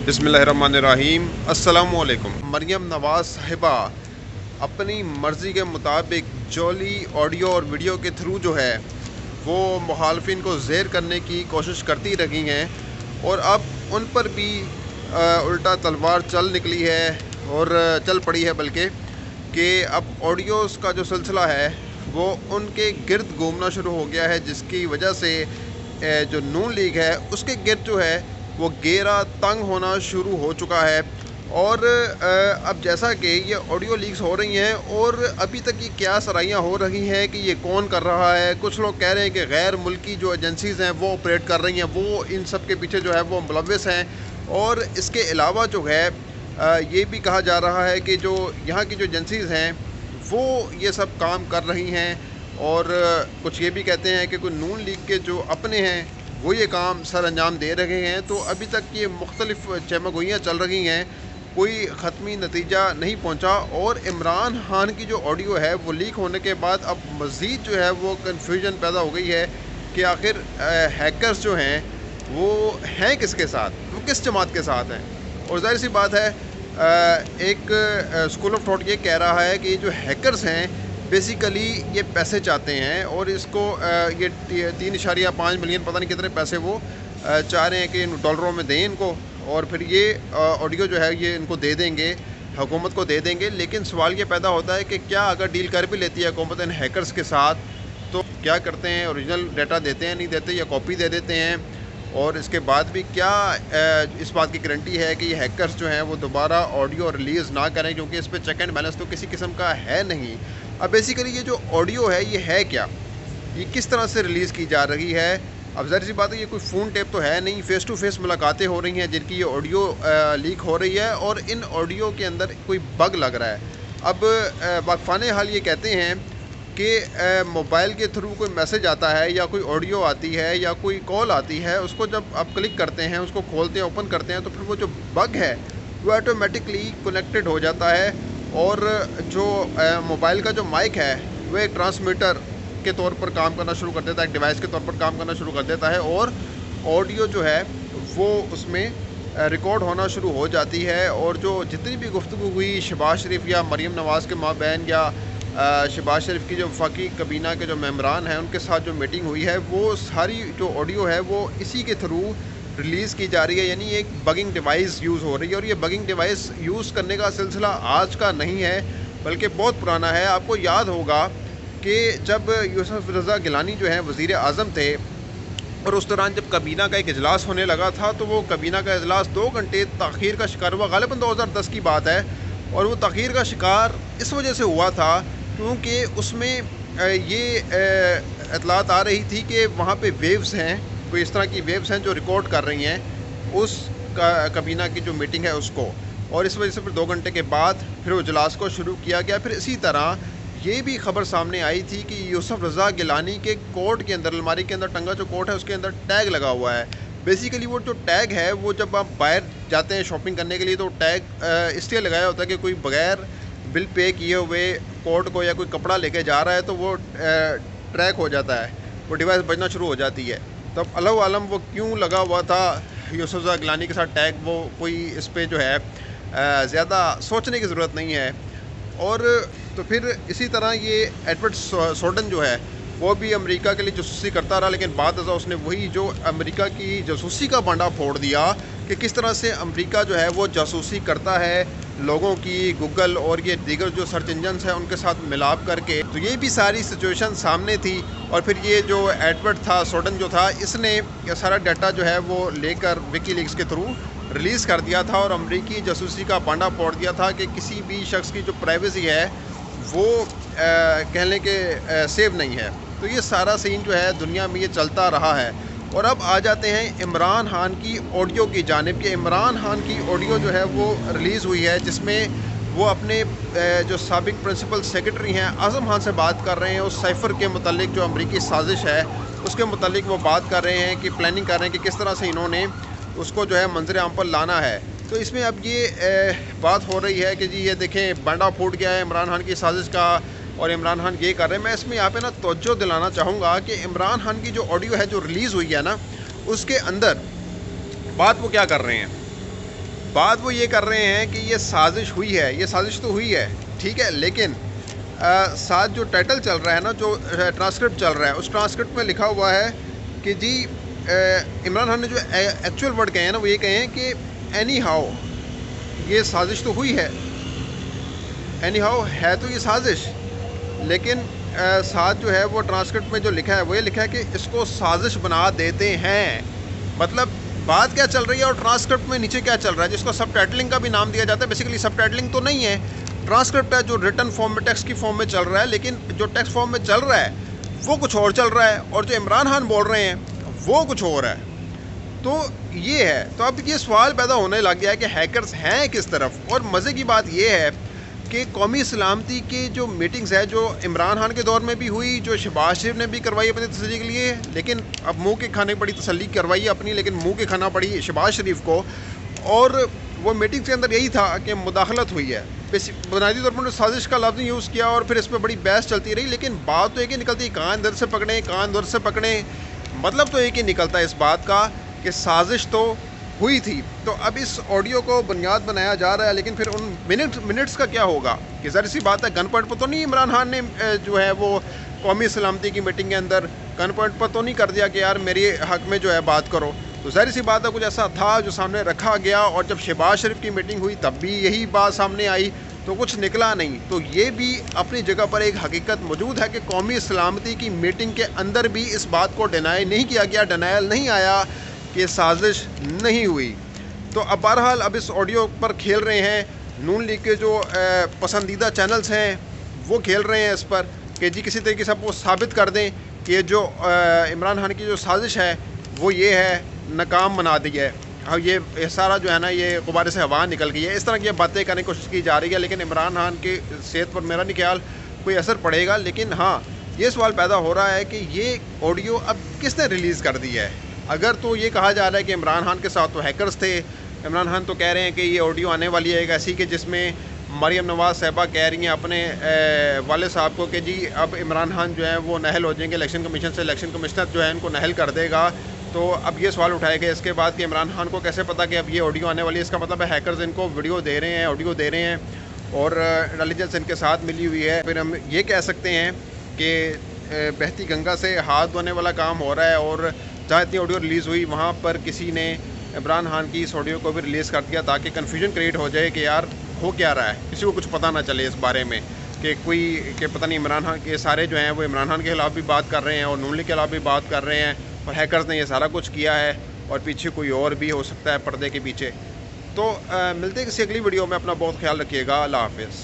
बिस्मिल्लाहिर्रहमानिर्रहीम। अस्सलामुअलैकुम। मरियम नवाज़ साहिबा अपनी मर्ज़ी के मुताबिक जोली ऑडियो और वीडियो के थ्रू जो है वो मुखालफिन को ज़ेर करने की कोशिश करती रही हैं और अब उन पर भी उल्टा तलवार चल निकली है और चल पड़ी है, बल्कि कि अब ऑडियोज़ का जो सिलसिला है वो उनके गिर्द घूमना शुरू हो गया है, जिसकी वजह से जो नून लीग है उसके गिर्द जो है वो घेरा तंग होना शुरू हो चुका है। और अब जैसा कि ये ऑडियो लीक्स हो रही हैं और अभी तक ये क्या सराइयाँ हो रही हैं कि ये कौन कर रहा है। कुछ लोग कह रहे हैं कि गैर मुल्की जो एजेंसीज़ हैं वो ऑपरेट कर रही हैं, वो इन सब के पीछे जो है वो मुलव्वस हैं। और इसके अलावा जो है ये भी कहा जा रहा है कि जो यहाँ की जो एजेंसीज़ हैं वो ये सब काम कर रही हैं। और कुछ ये भी कहते हैं कि कोई नून लीग के जो अपने हैं वो ये काम सर अंजाम दे रहे हैं। तो अभी तक ये मुख्तलिफ चमगोइयाँ चल रही हैं, कोई ख़त्मी नतीजा नहीं पहुँचा। और इमरान खान की जो ऑडियो है वो लीक होने के बाद अब मज़ीद जो है वो कन्फ्यूजन पैदा हो गई है कि आखिर हैकर्स जो हैं वो हैं किसके साथ, वो किस जमात के साथ हैं। और ज़ाहिर सी बात है एक स्कूल ऑफ थॉट ये कह रहा है कि जो हैकर्स हैं बेसिकली ये पैसे चाहते हैं और इसको ये 3.5 मिलियन पता नहीं कितने पैसे वो चाह रहे हैं कि इन डॉलरों में दें इनको, और फिर ये ऑडियो जो है ये इनको दे देंगे, हुकूमत को दे देंगे। लेकिन सवाल ये पैदा होता है कि क्या अगर डील कर भी लेती है हुकूमत इन हैकर्स के साथ तो क्या करते हैं, ओरिजिनल डाटा देते हैं नहीं देते, या कॉपी दे देते हैं। और इसके बाद भी क्या इस बात की गारंटी है कि ये हैकर्स जो हैं वो दोबारा ऑडियो रिलीज़ ना करें, क्योंकि इस पर चेक एंड बैलेंस तो किसी किस्म का है नहीं। अब बेसिकली ये जो ऑडियो है ये है क्या, ये किस तरह से रिलीज़ की जा रही है। अब ज़ाहिर सी बात है ये कोई फ़ोन टेप तो है नहीं, फ़ेस टू फेस मुलाकातें हो रही हैं जिनकी ये ऑडियो लीक हो रही है और इन ऑडियो के अंदर कोई बग लग रहा है। अब वाक़फ़ाने हाल ये कहते हैं कि मोबाइल के थ्रू कोई मैसेज आता है या कोई ऑडियो आती है या कोई कॉल आती है, उसको जब आप क्लिक करते हैं, उसको खोलते हैं, ओपन करते हैं, तो फिर वो जो बग है वो ऑटोमेटिकली कनेक्टेड हो जाता है। और जो मोबाइल का जो माइक है वो एक ट्रांसमीटर के तौर पर काम करना शुरू कर देता है, एक डिवाइस के तौर पर काम करना शुरू कर देता है, और ऑडियो जो है वो उसमें रिकॉर्ड होना शुरू हो जाती है। और जो जितनी भी गुफ्तगू हुई शहबाज शरीफ या मरीम नवाज़ के माँ बहन या शहबाज शरीफ की जो वफाकी कबीना के जो मेम्बरान हैं उनके साथ जो मीटिंग हुई है, वो सारी जो ऑडियो है वो इसी के थ्रू रिलीज़ की जा रही है, यानी एक बगिंग डिवाइस यूज़ हो रही है। और ये बगिंग डिवाइस यूज़ करने का सिलसिला आज का नहीं है बल्कि बहुत पुराना है। आपको याद होगा कि जब यूसुफ रज़ा गिलानी जो हैं वज़ीर आज़म थे और उस दौरान जब कबीना का एक इजलास होने लगा था, तो वो कबीना का इजलास 2 घंटे ताख़ीर का शिकार हुआ। ग़ालिबन 2010 की बात है, और वो ताख़ीर का शिकार इस वजह से हुआ था क्योंकि उसमें ये इतलात आ रही थी कि वहाँ पे वेव्स हैं, कोई इस तरह की वेव्स हैं जो रिकॉर्ड कर रही हैं उस कबीना की जो मीटिंग है उसको। और इस वजह से फिर 2 घंटे के बाद फिर वो इजलास को शुरू किया गया। फिर इसी तरह ये भी खबर सामने आई थी कि यूसुफ रज़ा गिलानी के कोट के अंदर, अलमारी के अंदर टंगा जो कोट है उसके अंदर टैग लगा हुआ है। बेसिकली वो जो टैग है वो जब आप बाहर जाते हैं शॉपिंग करने के लिए तो टैग इसलिए लगाया होता है कि कोई बगैर बिल पे किए हुए कोट को या कोई कपड़ा लेके जा रहा है तो वो ट्रैक हो जाता है, वो डिवाइस बजना शुरू हो जाती है। तब अल्लाह आलम वो क्यों लगा हुआ था यूसुफ रज़ा गिलानी के साथ टैग, वो कोई इस पर जो है ज़्यादा सोचने की ज़रूरत नहीं है। और तो फिर इसी तरह ये एडवर्ड स्नोडेन जो है वो भी अमेरिका के लिए जासूसी करता रहा, लेकिन बाद उसने वही जो अमेरिका की जासूसी का भांडा फोड़ दिया कि किस तरह से अमेरिका जो है वो जासूसी करता है लोगों की, गूगल और ये दीगर जो सर्च इंजन्स हैं उनके साथ मिलाप करके। तो ये भी सारी सिचुएशन सामने थी। और फिर ये जो एडवर्ड था स्नोडेन जो था, इसने सारा डाटा जो है वो लेकर विकीलीक्स के थ्रू रिलीज़ कर दिया था और अमरीकी जासूसी का भांडा फोड़ दिया था कि किसी भी शख्स की जो प्राइवेसी है वो कह लें कि सेव नहीं है। तो ये सारा सीन जो है दुनिया में ये चलता रहा है। और अब आ जाते हैं इमरान खान की ऑडियो की जानिब कि इमरान खान की ऑडियो जो है वो रिलीज़ हुई है, जिसमें वो अपने जो साबिक प्रिंसिपल सेक्रेटरी हैं आज़म खान से बात कर रहे हैं उस साइफ़र के मुतालिक जो अमरीकी साजिश है उसके मुतालिक वो बात कर रहे हैं कि प्लानिंग कर रहे हैं कि किस तरह से इन्होंने उसको जो है मंजर आम पर लाना है। तो इसमें अब ये बात हो रही है कि जी ये देखें बांडा फूट गया है इमरान खान की साजिश का और इमरान खान ये कर रहे हैं। मैं इसमें यहाँ पे ना तवज्जो दिलाना चाहूँगा कि इमरान खान की जो ऑडियो है जो रिलीज़ हुई है ना, उसके अंदर बात वो क्या कर रहे हैं बात वो ये कर रहे हैं कि ये साजिश हुई है। ये साजिश तो हुई है, ठीक है, लेकिन साथ जो टाइटल चल रहा है ना, जो ट्रांसक्रिप्ट चल रहा है, उस ट्रांसक्रिप्ट में लिखा हुआ है कि जी इमरान खान ने जो एक्चुअल वर्ड कहे हैं ना, वो ये कहे हैं कि एनी हाउ, ये साजिश तो हुई है। एनी हाउ है तो ये साजिश, लेकिन साथ जो है वो ट्रांसक्रिप्ट में जो लिखा है वो ये लिखा है कि इसको साजिश बना देते हैं। मतलब बात क्या चल रही है और ट्रांसक्रिप्ट में नीचे क्या चल रहा है, जिसको सब टाइटलिंग का भी नाम दिया जाता है। बेसिकली सब टाइटलिंग तो नहीं है, ट्रांसक्रिप्ट है जो रिटन फॉर्म में, टेक्स्ट की फॉर्म में चल रहा है, लेकिन जो टेक्स्ट फॉर्म में चल रहा है वो कुछ और चल रहा है और जो इमरान खान बोल रहे हैं वो कुछ और है। तो ये है। तो अब ये सवाल पैदा होने लग गया है कि हैकर्स हैं किस तरफ। और मज़े की बात ये है कि कौमी सलामती की जो मीटिंग्स है, जो इमरान खान के दौर में भी हुई, जो शहबाज शरीफ ने भी करवाई अपनी तसल्ली के लिए, लेकिन अब मुंह के खाने पड़ी, तसल्ली करवाई अपनी, लेकिन मुंह के खाना पड़ी शहबाज शरीफ को। और वो मीटिंग्स के अंदर यही था कि मुदाखलत हुई है। बुनियादी तौर पर साजिश का लफ्ज़ यूज़ किया और फिर इस पर बड़ी बहस चलती रही, लेकिन बात तो एक ही निकलती, कान इधर से पकड़ें कान उधर से पकड़ें, मतलब तो एक ही निकलता है इस बात का कि साजिश तो हुई थी। तो अब इस ऑडियो को बुनियाद बनाया जा रहा है, लेकिन फिर उन मिनट्स का क्या होगा कि ज़ाहिर सी बात है गन पॉइंट पर तो नहीं इमरान खान ने जो है वो कौमी सलामती की मीटिंग के अंदर गन पॉइंट पर तो नहीं कर दिया कि यार मेरे हक़ में जो है बात करो। तो ज़ाहिर सी बात है कुछ ऐसा था जो सामने रखा गया, और जब शहबाज शरीफ की मीटिंग हुई तब भी यही बात सामने आई, तो कुछ निकला नहीं। तो ये भी अपनी जगह पर एक हकीकत मौजूद है कि कौमी सलामती की मीटिंग के अंदर भी इस बात को डिनाई नहीं किया गया, डिनायल नहीं आया कि साजिश नहीं हुई। तो अब बहरहाल अब इस ऑडियो पर खेल रहे हैं नून लीग के जो पसंदीदा चैनल्स हैं, वो खेल रहे हैं इस पर कि जी किसी तरीके से आप वो साबित कर दें कि जो इमरान खान की जो साजिश है वो ये है, नाकाम बना दी है। अब ये सारा जो है ना, ये गुब्बारे से हवा निकल गई है, इस तरह की बातें करने की कोशिश की जा रही है। लेकिन इमरान खान की सेहत पर मेरा नहीं ख्याल कोई असर पड़ेगा। लेकिन हाँ, ये सवाल पैदा हो रहा है कि ये ऑडियो अब किसने रिलीज़ कर दी है। अगर तो ये कहा जा रहा है कि इमरान खान के साथ तो हैकर्स थे, इमरान खान तो कह रहे हैं कि ये ऑडियो आने वाली है एक ऐसी कि जिसमें मरियम नवाज़ साहिबा कह रही हैं अपने वाले साहब को कि जी अब इमरान खान जो है वो नहल हो जाएंगे इलेक्शन कमीशन से, इलेक्शन कमिश्नर जो है इनको नहल कर देगा। तो अब ये सवाल उठाया गया इसके बाद कि इमरान खान को कैसे पता कि अब ये ऑडियो आने वाली है। इसका मतलब है हैकर्स इनको वीडियो दे रहे हैं, ऑडियो दे रहे हैं और इंटेलिजेंस इनके साथ मिली हुई है। फिर हम ये कह सकते हैं कि बहती गंगा से हाथ धोने वाला काम हो रहा है, और जहाँ इतनी ऑडियो रिलीज़ हुई वहाँ पर किसी ने इमरान खान की इस ऑडियो को भी रिलीज़ कर दिया ताकि कन्फ्यूजन क्रिएट हो जाए कि यार हो क्या रहा है, किसी को कुछ पता ना चले इस बारे में कि पता नहीं इमरान खान के सारे जो हैं वो इमरान खान के खिलाफ भी बात कर रहे हैं और नून लीग के खिलाफ भी बात कर रहे हैं, और हैकर्स ने ये सारा कुछ किया है और पीछे कोई और भी हो सकता है पर्दे के पीछे। तो मिलते हैं किसी अगली वीडियो में। अपना बहुत ख्याल रखिएगा। अल्लाह हाफ़िज़।